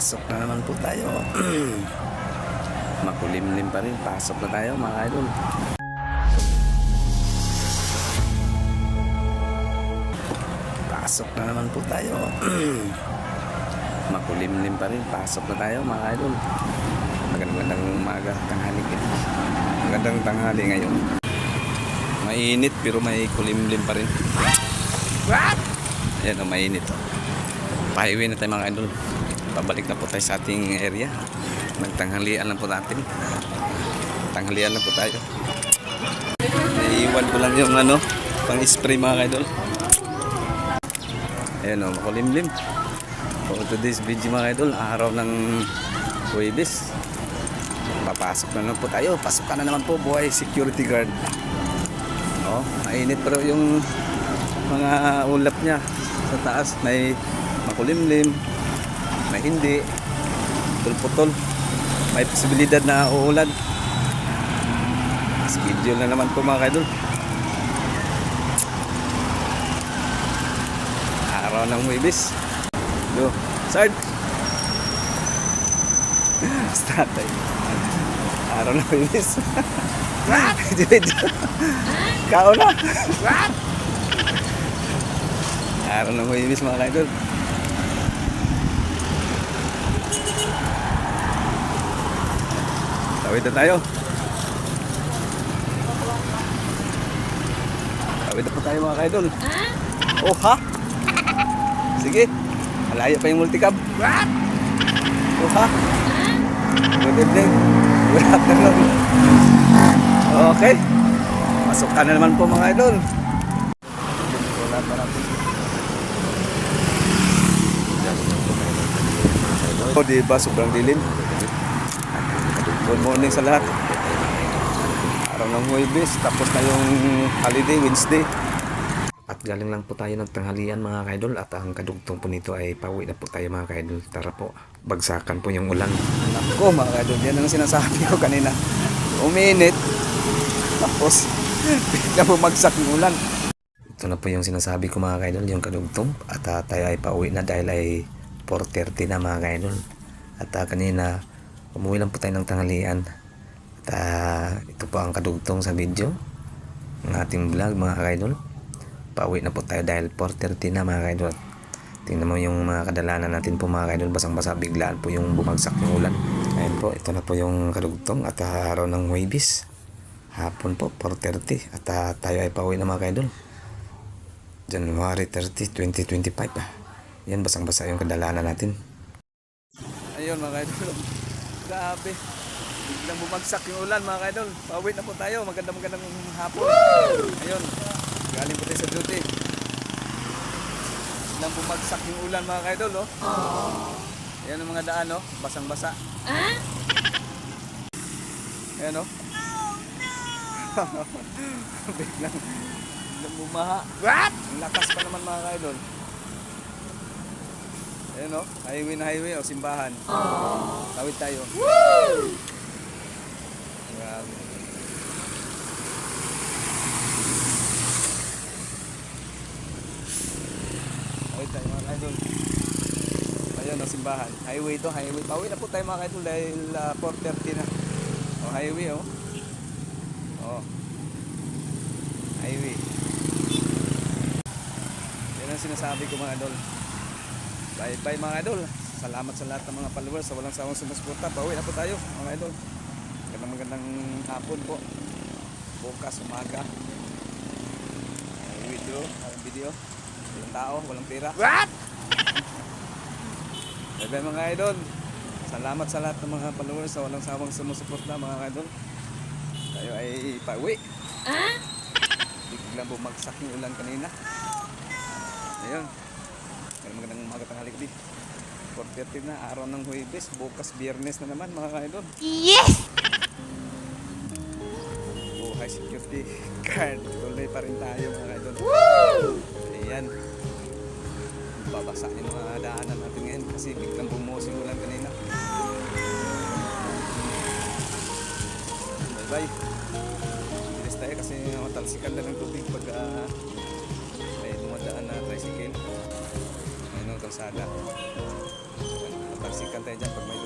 Pasok na naman po tayo. Makulimlim pa rin. Pasok na tayo mga idol. Pasok na naman po tayo. Makulimlim pa rin. Pasok na tayo mga idol. Magandang umaga, tanghali. Magandang tanghali ngayon. Mainit pero may kulimlim pa rin. What? Ayan o, mainit o. Pa-highway na tayo mga idol. Pabalik na po tayo sa ating area. Nagtanghalian lang po natin. Tanghalian lang po tayo. Naiiwan ko lang yung pang-spray mga idol. Ayan o, makulimlim. For today's video mga idol, araw ng Huwebes. Papasok na naman po tayo. Pasok ka na naman po, buhay security guard. O, mainit pero yung mga ulap niya sa taas. May makulimlim, may hindi, putol-putol, may posibilidad na uulan. Schedule na naman po mga idol. Araw ng Huwebes. Go, Sard. Start tayo. Araw ng Huwebes. What? Kao na. What? Araw ng Huwebes mga idol. Tawid na tayo. Tawid na po tayo mga idol. Oh ha? Sige. Malaya pa yung multicab. What? Oh ha? Good evening. Good afternoon. Okay. Pasok ka na naman po mga idol. Wala pa natin. O diba sobrang dilim. Good morning sa lahat. Araw ng Huwebes, tapos na yung holiday, Wednesday. At galing lang po tayo ng tanghalian mga kaidol. At ang kadugtong po nito ay pauwi na po tayo mga kaidol. Tara po, bagsakan po yung ulan. Anak ko mga kaidol, yan ang sinasabi ko kanina. Uminit, tapos bigla bumagsak yung ulan. Ito na po yung sinasabi ko mga kaidol, yung kadugtong. At tayo ay pauwi na dahil ay 4:30 na mga kaidol. At kanina umuwi lang po tayo ng tanghalian. At ito po ang kadugtong sa video ng ating vlog mga kaidol. Pauwi na po tayo dahil 4:30 na mga kaidol. Tingnan mo yung mga kadalanan natin po mga kaidol. Basang-basa, biglaan po yung bumagsak yung ulan. Ayun po, ito na po yung kadugtong at araw ng Huwebes. Hapon po, 4:30. At tayo ay pauwi na mga kaidol. January 30, 2025. Yan, basang-basa yung kadalanan natin. Ayun mga kaidol. Grabe. Biglang bumagsak yung ulan mga kaidol. Pauwi na po tayo. Magandang hapon. Ayun. Galing po tayo sa duty. Biglang bumagsak yung ulan mga kaidol. Oh. Ayan ang mga daan. Oh. Basang-basa. Ayan oh. biglang bumaha. What? Ang lakas pa naman mga kaidol. Ayan o, highway na highway o, simbahan. Tawid tayo. Woo! Grabe. Tawid tayo mga idol. Ayan o, simbahan. Highway to, highway. Tawid na po tayo mga idol dahil 4:30 na. O, highway o. O. Highway. Yan ang sinasabi ko mga idol. Bye bye mga idol. Salamat sa lahat ng mga followers sa walang sawang sumusuporta. Pauwi na po tayo mga idol. Magandang hapon po. Bukas umaga. Video. Walang tao, walang pera. What? Bye bye mga idol. Salamat sa lahat ng mga followers sa walang sawang sumusuporta mga idol. Tayo ay pauwi. Biglang bumagsak yung ulan kanina. Ayun. Magandang umaga, tanghali gabi. 4:30 na, araw ng Huwebes. Bukas Biyernes na naman mga kaidol. Yes! Buhay security guard. Tuloy pa rin tayo mga kaidol. Woo! Ayan. Babasa yung mga daanan natin ngayon kasi biglang bumuhos yung ulan kanina. Bye bye. Bilis tayo kasi matalsikan na ng tubig pag may dumadaan na tricycle. Kalsada. Siksikan tayo dyan pag may